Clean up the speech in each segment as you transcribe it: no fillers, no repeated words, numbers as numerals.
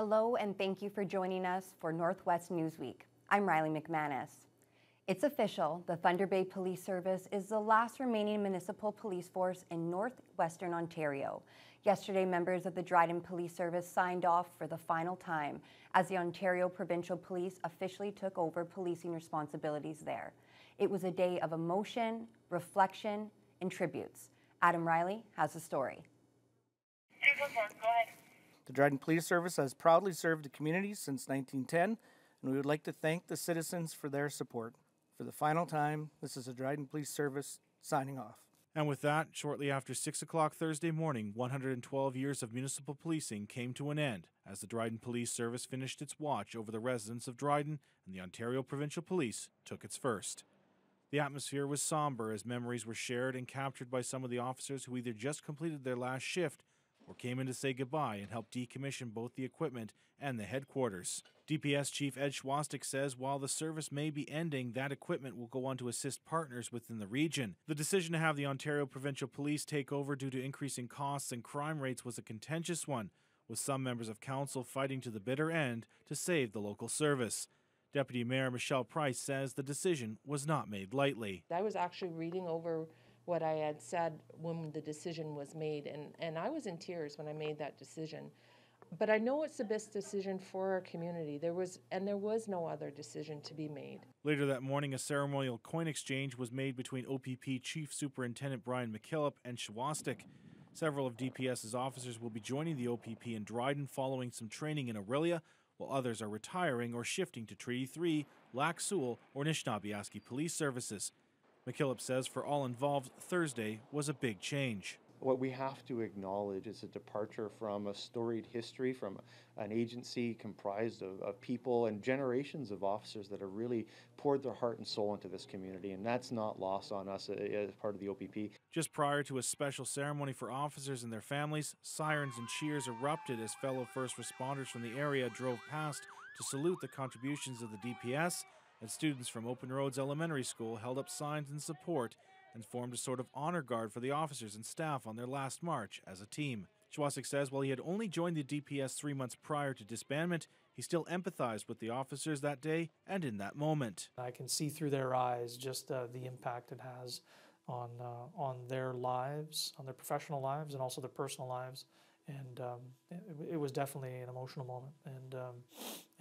Hello and thank you for joining us for Northwest Newsweek. I'm Riley McManus. It's official, the Thunder Bay Police Service is the last remaining municipal police force in northwestern Ontario. Yesterday, members of the Dryden Police Service signed off for the final time as the Ontario Provincial Police officially took over policing responsibilities there. It was a day of emotion, reflection, and tributes. Adam Riley has the story. Go ahead. The Dryden Police Service has proudly served the community since 1910, and we would like to thank the citizens for their support. For the final time, this is the Dryden Police Service signing off. And with that, shortly after 6 o'clock Thursday morning, 112 years of municipal policing came to an end as the Dryden Police Service finished its watch over the residents of Dryden, and the Ontario Provincial Police took its first. The atmosphere was somber as memories were shared and captured by some of the officers who either just completed their last shift or came in to say goodbye and help decommission both the equipment and the headquarters. DPS Chief Ed Schwastik says while the service may be ending, that equipment will go on to assist partners within the region. The decision to have the Ontario Provincial Police take over due to increasing costs and crime rates was a contentious one, with some members of council fighting to the bitter end to save the local service. Deputy Mayor Michelle Price says the decision was not made lightly. I was actually reading over what I had said when the decision was made, and I was in tears when I made that decision. But I know it's the best decision for our community. There was no other decision to be made. Later that morning, a ceremonial coin exchange was made between OPP Chief Superintendent Brian McKillop and Schwastik. Several of DPS's officers will be joining the OPP in Dryden following some training in Orillia, while others are retiring or shifting to Treaty 3, Lac Seul, or Nishnawbe Police Services. McKillop says for all involved, Thursday was a big change. What we have to acknowledge is a departure from a storied history, from an agency comprised of people and generations of officers that have really poured their heart and soul into this community, and that's not lost on us as part of the OPP. Just prior to a special ceremony for officers and their families, sirens and cheers erupted as fellow first responders from the area drove past to salute the contributions of the DPS, and students from Open Roads Elementary School held up signs in support and formed a sort of honor guard for the officers and staff on their last march as a team. Schwastik says while he had only joined the DPS 3 months prior to disbandment, he still empathized with the officers that day and in that moment. I can see through their eyes just the impact it has on their lives, on their professional lives and also their personal lives. And it was definitely an emotional moment,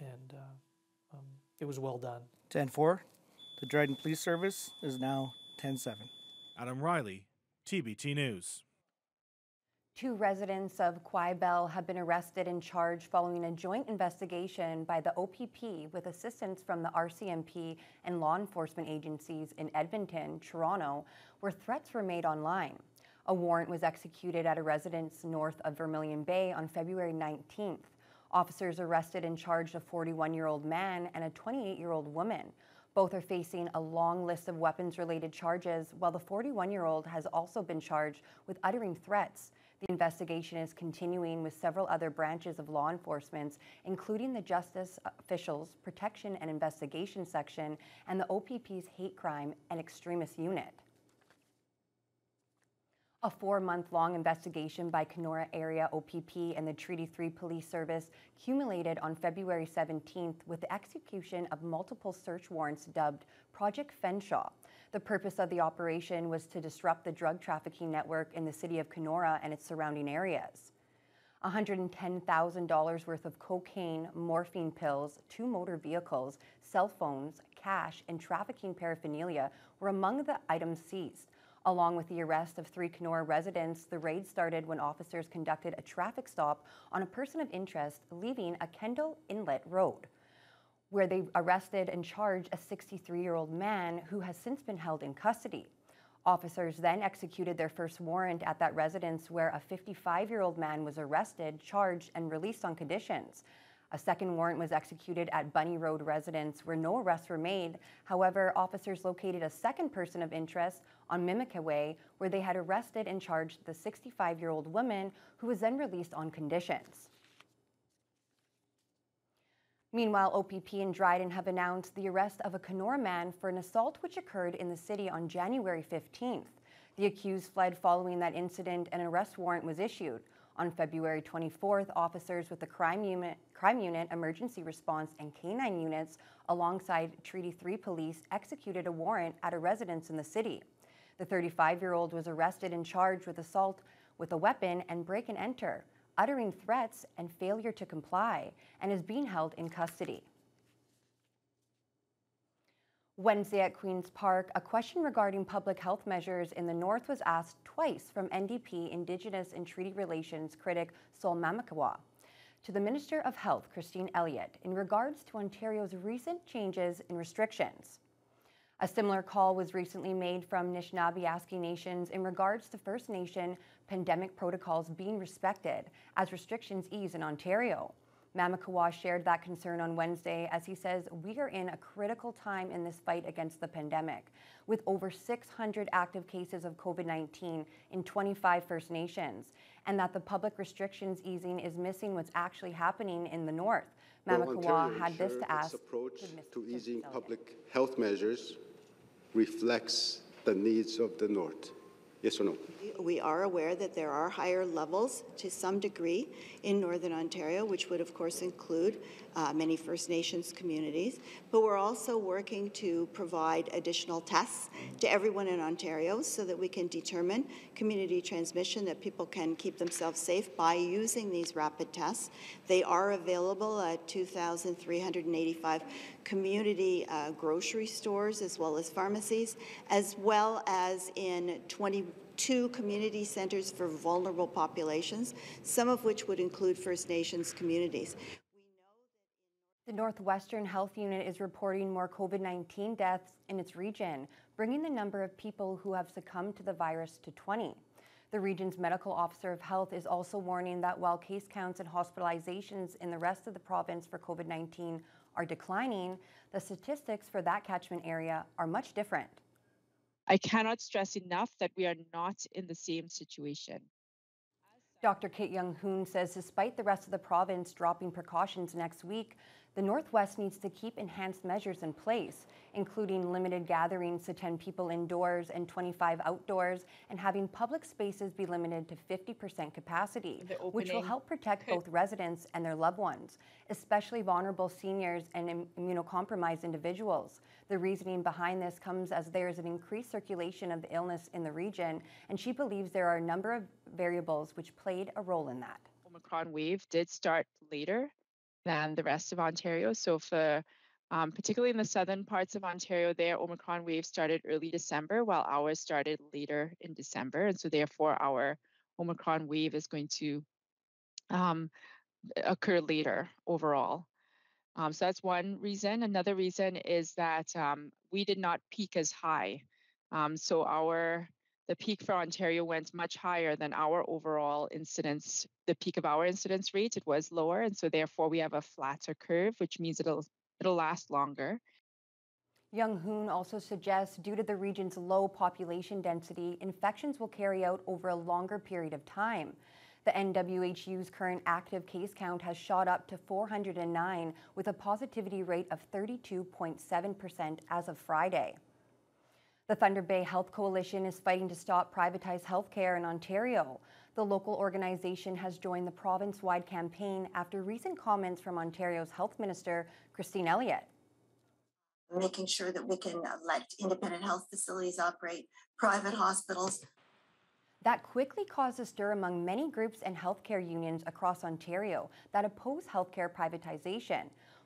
and it was well done. 10-4, the Dryden Police Service is now 10-7. Adam Riley, TBT News. 2 residents of Quaibel have been arrested and charged following a joint investigation by the OPP with assistance from the RCMP and law enforcement agencies in Edmonton, Toronto, where threats were made online. A warrant was executed at a residence north of Vermilion Bay on February 19th. Officers arrested and charged a 41-year-old man and a 28-year-old woman. Both are facing a long list of weapons-related charges, while the 41-year-old has also been charged with uttering threats. The investigation is continuing with several other branches of law enforcement, including the Justice Officials Protection and Investigation Section and the OPP's Hate Crime and Extremist Unit. A 4-month-long investigation by Kenora Area OPP and the Treaty 3 Police Service culminated on February 17th with the execution of multiple search warrants dubbed Project Fenshaw. The purpose of the operation was to disrupt the drug trafficking network in the city of Kenora and its surrounding areas. $110,000 worth of cocaine, morphine pills, 2 motor vehicles, cell phones, cash, and trafficking paraphernalia were among the items seized. Along with the arrest of 3 Kenora residents, the raid started when officers conducted a traffic stop on a person of interest leaving a Kendall Inlet Road, where they arrested and charged a 63-year-old man who has since been held in custody. Officers then executed their first warrant at that residence where a 55-year-old man was arrested, charged, and released on conditions. A second warrant was executed at Bunny Road residence where no arrests were made. However, officers located a second person of interest on Mimica Way where they had arrested and charged the 65-year-old woman who was then released on conditions. Meanwhile, OPP and Dryden have announced the arrest of a Kenora man for an assault which occurred in the city on January 15th. The accused fled following that incident and an arrest warrant was issued. On February 24th, officers with the Crime Unit, Emergency Response and K-9 units alongside Treaty 3 police executed a warrant at a residence in the city. The 35-year-old was arrested and charged with assault with a weapon and break and enter, uttering threats and failure to comply, and is being held in custody. Wednesday at Queen's Park, a question regarding public health measures in the north was asked twice from NDP Indigenous and Treaty Relations critic Sol Mamakawa to the Minister of Health, Christine Elliott, in regards to Ontario's recent changes in restrictions. A similar call was recently made from Anishinaabe Nations in regards to First Nation pandemic protocols being respected as restrictions ease in Ontario. Mamakawa shared that concern on Wednesday as he says, "We are in a critical time in this fight against the pandemic, with over 600 active cases of COVID-19 in 25 First Nations, and that the public restrictions easing is missing what's actually happening in the north." Mamakawa had this to ask. Its approach to easing public health measures reflects the needs of the north. Yes or no? We are aware that there are higher levels to some degree in Northern Ontario, which would of course include many First Nations communities, but we're also working to provide additional tests to everyone in Ontario so that we can determine community transmission, that people can keep themselves safe by using these rapid tests. They are available at 2,385 community grocery stores as well as pharmacies, as well as in 22 community centres for vulnerable populations, some of which would include First Nations communities. The Northwestern Health Unit is reporting more COVID-19 deaths in its region, bringing the number of people who have succumbed to the virus to 20. The region's medical officer of health is also warning that while case counts and hospitalizations in the rest of the province for COVID-19 are declining, the statistics for that catchment area are much different. I cannot stress enough that we are not in the same situation. Dr. Kit Young-Hoon says despite the rest of the province dropping precautions next week, the Northwest needs to keep enhanced measures in place, including limited gatherings to 10 people indoors and 25 outdoors, and having public spaces be limited to 50% capacity, which will help protect both residents and their loved ones, especially vulnerable seniors and immunocompromised individuals. The reasoning behind this comes as there is an increased circulation of the illness in the region, and she believes there are a number of variables which played a role in that. Omicron wave did start later than the rest of Ontario. So for particularly in the southern parts of Ontario, their Omicron wave started early December, while ours started later in December. And so therefore our Omicron wave is going to occur later overall. So that's one reason. Another reason is that we did not peak as high. So the peak for Ontario went much higher than our overall incidence, the peak of our incidence rate. It was lower, and so therefore we have a flatter curve, which means it'll last longer. Young-Hoon also suggests due to the region's low population density, infections will carry out over a longer period of time. The NWHU's current active case count has shot up to 409 with a positivity rate of 32.7% as of Friday. The Thunder Bay Health Coalition is fighting to stop privatized healthcare in Ontario. The local organization has joined the province-wide campaign after recent comments from Ontario's Health Minister, Christine Elliott. Making sure that we can let independent health facilities operate, private hospitals. That quickly caused a stir among many groups and healthcare unions across Ontario that oppose healthcare privatization.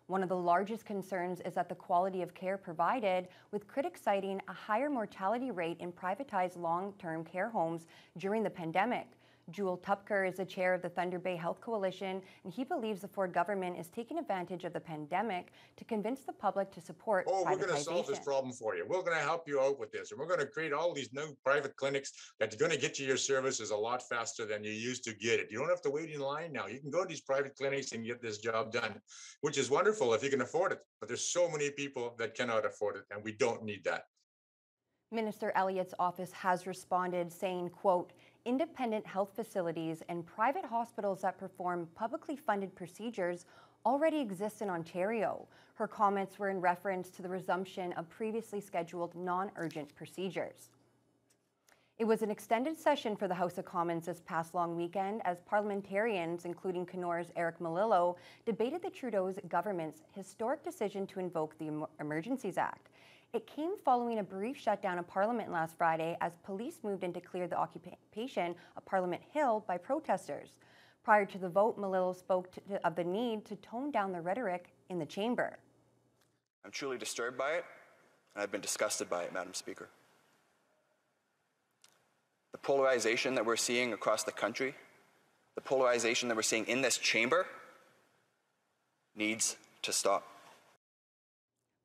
One of the largest concerns is that the quality of care provided, with critics citing a higher mortality rate in privatized long-term care homes during the pandemic. Jewel Tupker is the chair of the Thunder Bay Health Coalition, and he believes the Ford government is taking advantage of the pandemic to convince the public to support privatization. We're going to solve this problem for you. We're going to help you out with this, and we're going to create all these new private clinics that are going to get you your services a lot faster than you used to get it. You don't have to wait in line now. You can go to these private clinics and get this job done, which is wonderful if you can afford it. But there's so many people that cannot afford it, and we don't need that. Minister Elliott's office has responded saying, quote, independent health facilities and private hospitals that perform publicly funded procedures already exist in Ontario. Her comments were in reference to the resumption of previously scheduled non-urgent procedures. It was an extended session for the House of Commons this past long weekend as parliamentarians, including Kenor's Eric Milillo, debated the Trudeau's government's historic decision to invoke the Emergencies Act. It came following a brief shutdown of Parliament last Friday as police moved in to clear the occupation of Parliament Hill by protesters. Prior to the vote, Milillo spoke of the need to tone down the rhetoric in the chamber. I'm truly disturbed by it, and I've been disgusted by it, Madam Speaker. The polarization that we're seeing across the country, the polarization that we're seeing in this chamber, needs to stop.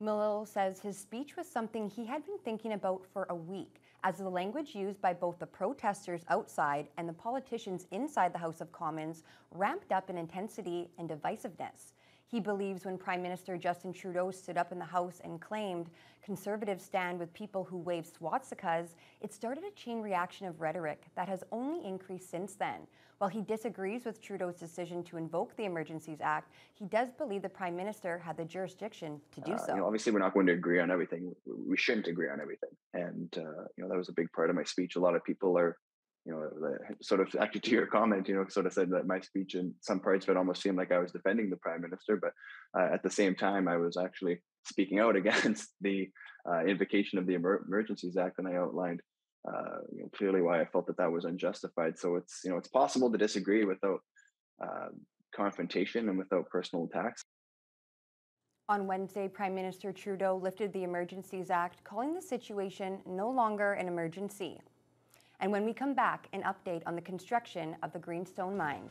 Milillo says his speech was something he had been thinking about for a week, as the language used by both the protesters outside and the politicians inside the House of Commons ramped up in intensity and divisiveness. He believes when Prime Minister Justin Trudeau stood up in the House and claimed Conservatives stand with people who wave swastikas, it started a chain reaction of rhetoric that has only increased since then. While he disagrees with Trudeau's decision to invoke the Emergencies Act, he does believe the Prime Minister had the jurisdiction to do so. Obviously, we're not going to agree on everything. We shouldn't agree on everything. And, that was a big part of my speech. A lot of people are, sort of actually to your comment, sort of said that my speech in some parts of it almost seemed like I was defending the Prime Minister. But at the same time, I was actually speaking out against the invocation of the Emergencies Act. And I outlined clearly why I felt that was unjustified. So it's possible to disagree without confrontation and without personal attacks. On Wednesday, Prime Minister Trudeau lifted the Emergencies Act, calling the situation no longer an emergency. And when we come back, an update on the construction of the Greenstone Mine.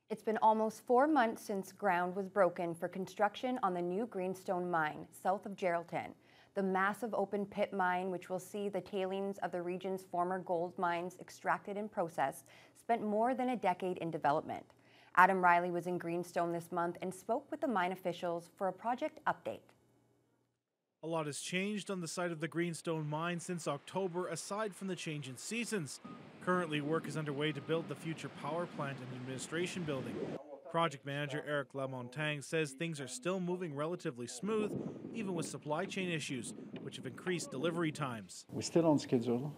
It's been almost 4 months since ground was broken for construction on the new Greenstone Mine, south of Geraldton. The massive open pit mine, which will see the tailings of the region's former gold mines extracted and processed, spent more than a decade in development. Adam Riley was in Greenstone this month and spoke with the mine officials for a project update. A lot has changed on the site of the Greenstone Mine since October, aside from the change in seasons. Currently, work is underway to build the future power plant and administration building. Project manager Eric Lamontagne says things are still moving relatively smooth, even with supply chain issues, which have increased delivery times. We're still on schedule.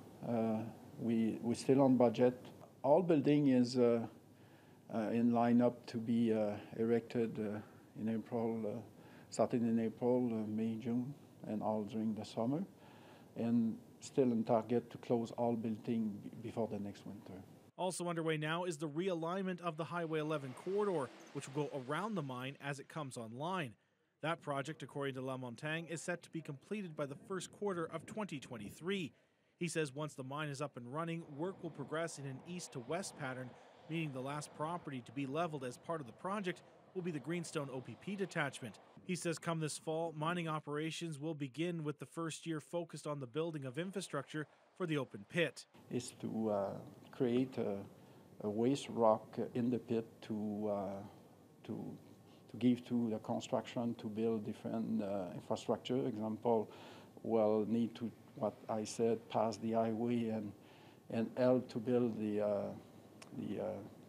We're still on budget. All building is in line up to be erected in April, starting in April, May, June, and all during the summer, and still on target to close all building before the next winter. Also underway now is the realignment of the Highway 11 corridor, which will go around the mine as it comes online. That project, according to La Montagne, is set to be completed by the first quarter of 2023. He says once the mine is up and running, work will progress in an east to west pattern, meaning the last property to be leveled as part of the project will be the Greenstone OPP detachment. He says come this fall, mining operations will begin with the first year focused on the building of infrastructure for the open pit. Is to create a waste rock in the pit to give to the construction to build different infrastructure. Example, will need to, what I said, pass the highway and help to build the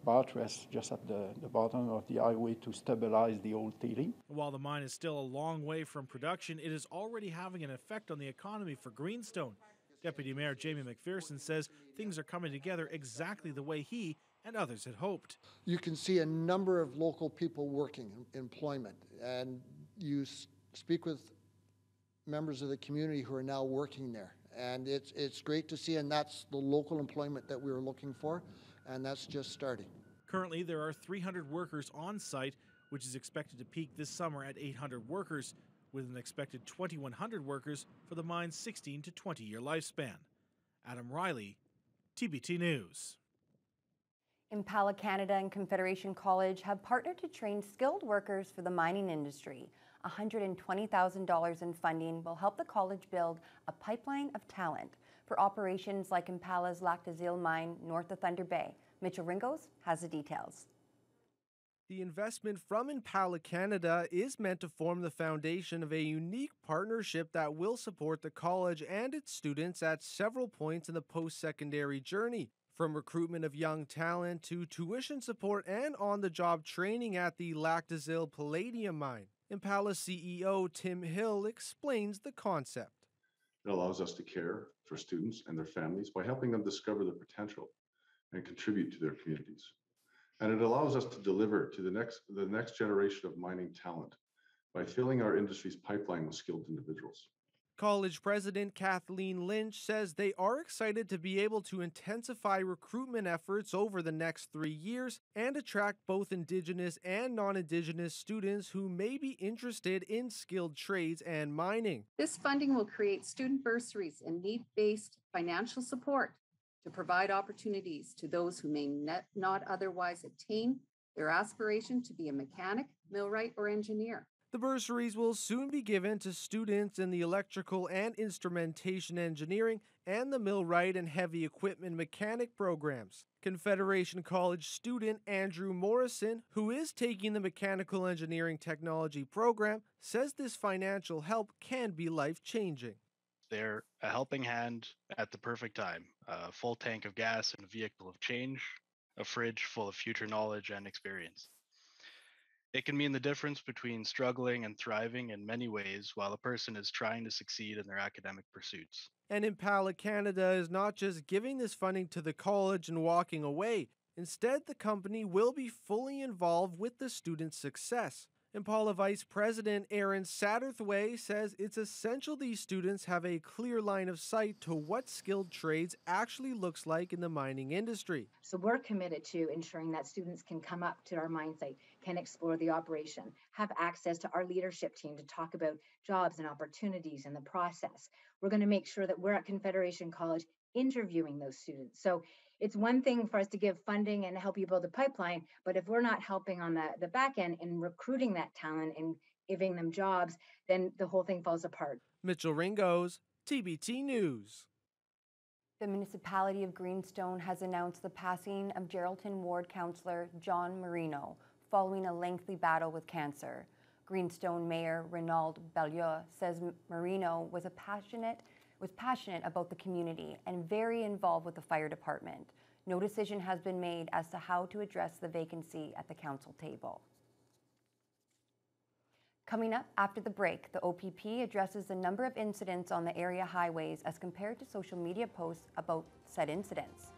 buttress just at the bottom of the highway to stabilize the old tailing. While the mine is still a long way from production, it is already having an effect on the economy for Greenstone. Deputy Mayor Jamie McPherson says things are coming together exactly the way he and others had hoped. You can see a number of local people working employment, and you speak with members of the community who are now working there. And it's great to see, and that's the local employment that we were looking for, and that's just starting. Currently, there are 300 workers on site, which is expected to peak this summer at 800 workers, with an expected 2,100 workers for the mine's 16 to 20-year lifespan. Adam Riley, TBT News. Impala Canada and Confederation College have partnered to train skilled workers for the mining industry. $120,000 in funding will help the college build a pipeline of talent for operations like Impala's Lac des Îles mine north of Thunder Bay. Mitchell Ringos has the details. The investment from Impala Canada is meant to form the foundation of a unique partnership that will support the college and its students at several points in the post-secondary journey, from recruitment of young talent to tuition support and on-the-job training at the Lac des Îles Palladium mine. Impala CEO Tim Hill explains the concept. It allows us to care for students and their families by helping them discover their potential and contribute to their communities. And it allows us to deliver to the next generation of mining talent by filling our industry's pipeline with skilled individuals. College President Kathleen Lynch says they are excited to be able to intensify recruitment efforts over the next 3 years and attract both Indigenous and non-Indigenous students who may be interested in skilled trades and mining. This funding will create student bursaries and need-based financial support to provide opportunities to those who may not otherwise attain their aspiration to be a mechanic, millwright, or engineer. The bursaries will soon be given to students in the electrical and instrumentation engineering and the millwright and heavy equipment mechanic programs. Confederation College student Andrew Morrison, who is taking the mechanical engineering technology program, says this financial help can be life-changing. They're a helping hand at the perfect time. A full tank of gas and a vehicle of change, a fridge full of future knowledge and experience. It can mean the difference between struggling and thriving in many ways while a person is trying to succeed in their academic pursuits. And Impala Canada is not just giving this funding to the college and walking away. Instead, the company will be fully involved with the students' success. Impala Vice President Aaron Satterthwaite says it's essential these students have a clear line of sight to what skilled trades actually looks like in the mining industry. So we're committed to ensuring that students can come up to our mine site, can explore the operation, have access to our leadership team to talk about jobs and opportunities in the process. We're going to make sure that we're at Confederation College interviewing those students. So it's one thing for us to give funding and help you build a pipeline, but if we're not helping on the back end in recruiting that talent and giving them jobs, then the whole thing falls apart. Mitchell Ringos, TBT News. The municipality of Greenstone has announced the passing of Geraldton Ward councillor John Marino following a lengthy battle with cancer. Greenstone Mayor Renaud Beaulieu says Marino was passionate about the community and very involved with the fire department. No decision has been made as to how to address the vacancy at the council table. Coming up after the break, the OPP addresses the number of incidents on the area highways as compared to social media posts about said incidents.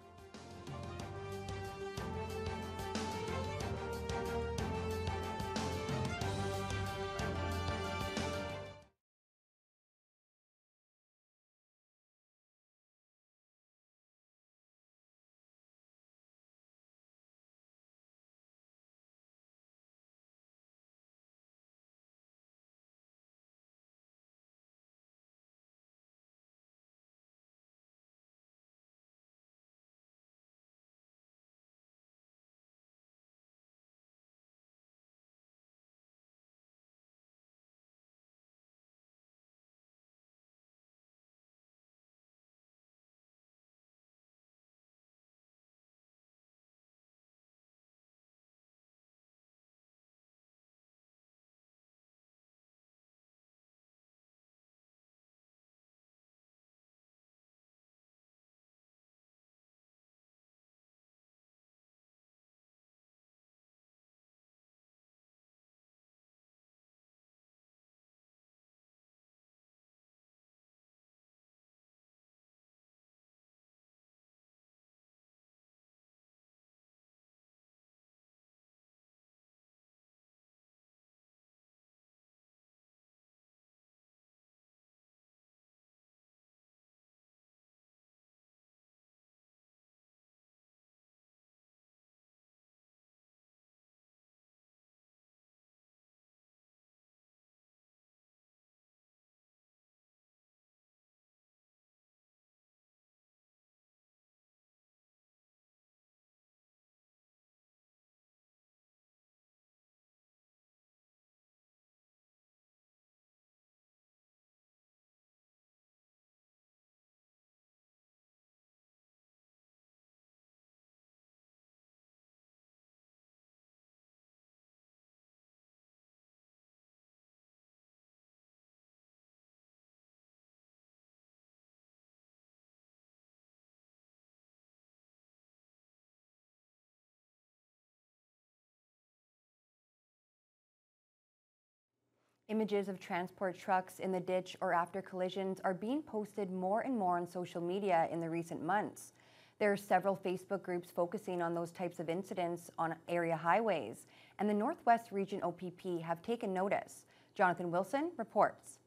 Images of transport trucks in the ditch or after collisions are being posted more and more on social media in the recent months. There are several Facebook groups focusing on those types of incidents on area highways, and the Northwest Region OPP have taken notice. Jonathan Wilson reports.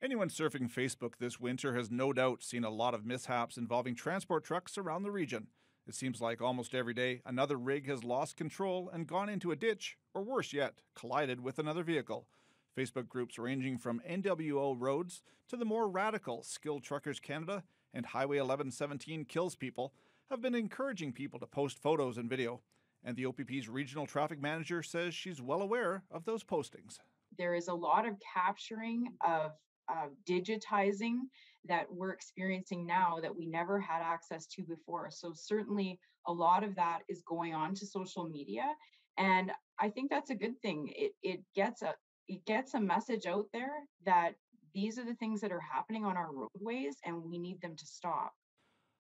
Anyone surfing Facebook this winter has no doubt seen a lot of mishaps involving transport trucks around the region. It seems like almost every day another rig has lost control and gone into a ditch, or worse yet, collided with another vehicle. Facebook groups ranging from NWO Roads to the more radical Skilled Truckers Canada and Highway 1117 Kills People have been encouraging people to post photos and video. And the OPP's regional traffic manager says she's well aware of those postings. There is a lot of capturing of digitizing that we're experiencing now that we never had access to before. So certainly a lot of that is going on to social media. And I think that's a good thing. It gets a message out there that these are the things that are happening on our roadways and we need them to stop.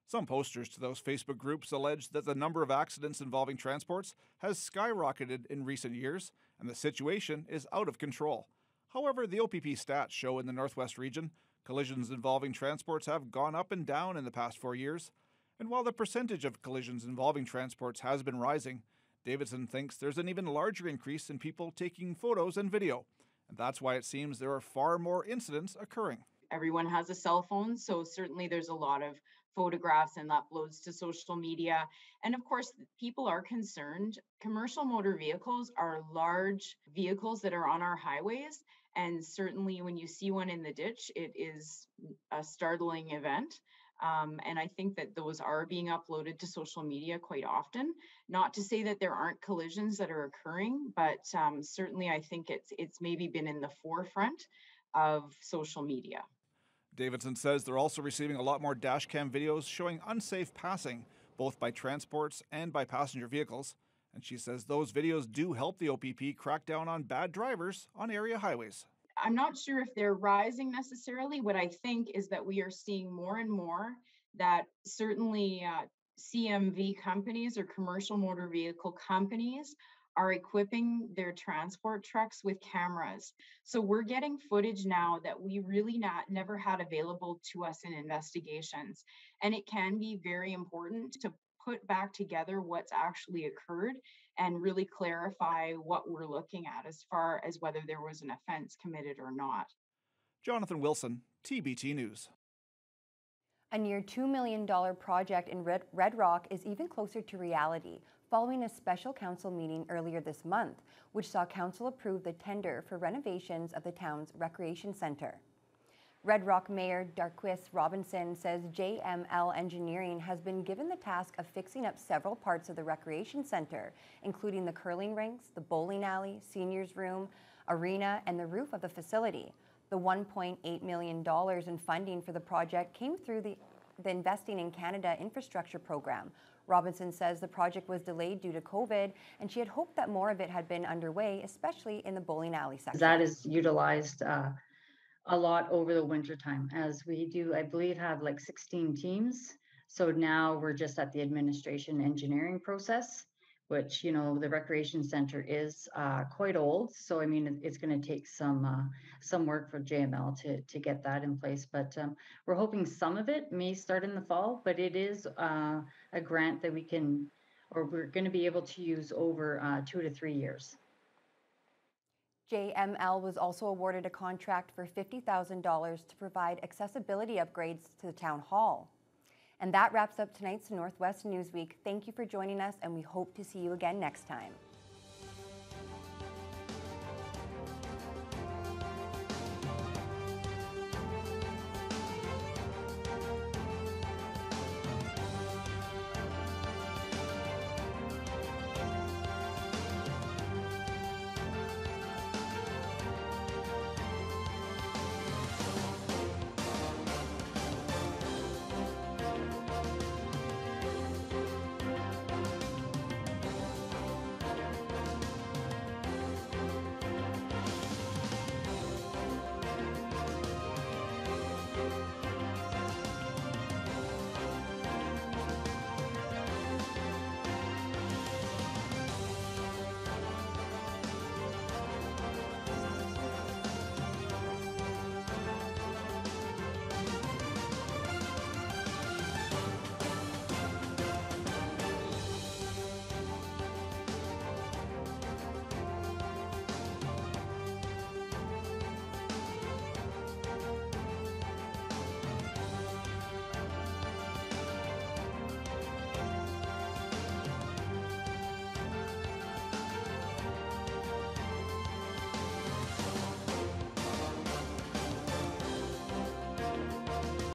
Some posters to those Facebook groups allege that the number of accidents involving transports has skyrocketed in recent years and the situation is out of control. However, the OPP stats show in the Northwest region, collisions involving transports have gone up and down in the past 4 years. And while the percentage of collisions involving transports has been rising, Davidson thinks there's an even larger increase in people taking photos and video. And that's why it seems there are far more incidents occurring. Everyone has a cell phone, so certainly there's a lot of photographs and uploads to social media. And of course, people are concerned. Commercial motor vehicles are large vehicles that are on our highways. And certainly when you see one in the ditch, it is a startling event. And I think that those are being uploaded to social media quite often. Not to say that there aren't collisions that are occurring, but certainly I think it's maybe been in the forefront of social media. Davidson says they're also receiving a lot more dashcam videos showing unsafe passing, both by transports and by passenger vehicles. And she says those videos do help the OPP crack down on bad drivers on area highways. I'm not sure if they're rising necessarily. What I think is that we are seeing more and more that certainly CMV companies or commercial motor vehicle companies are equipping their transport trucks with cameras. So we're getting footage now that we really never had available to us in investigations. And it can be very important to put back together what's actually occurred and really clarify what we're looking at as far as whether there was an offense committed or not. Jonathan Wilson, TBT News. A near $2 million project in Red Rock is even closer to reality following a special council meeting earlier this month, which saw council approve the tender for renovations of the town's recreation centre. Red Rock Mayor Darquis Robinson says JML Engineering has been given the task of fixing up several parts of the recreation centre, including the curling rinks, the bowling alley, seniors room, arena, and the roof of the facility. The $1.8 million in funding for the project came through the Investing in Canada infrastructure program. Robinson says the project was delayed due to COVID, and she had hoped that more of it had been underway, especially in the bowling alley section. That is utilized a lot over the winter time, as we do, I believe, have like 16 teams. So now we're just at the administration engineering process, which, you know, the recreation center is quite old. So, I mean, it's going to take some work for JML to get that in place. But we're hoping some of it may start in the fall, but it is a grant that we're going to be able to use over 2 to 3 years. JML was also awarded a contract for $50,000 to provide accessibility upgrades to the town hall. And that wraps up tonight's Northwest Newsweek. Thank you for joining us, and we hope to see you again next time.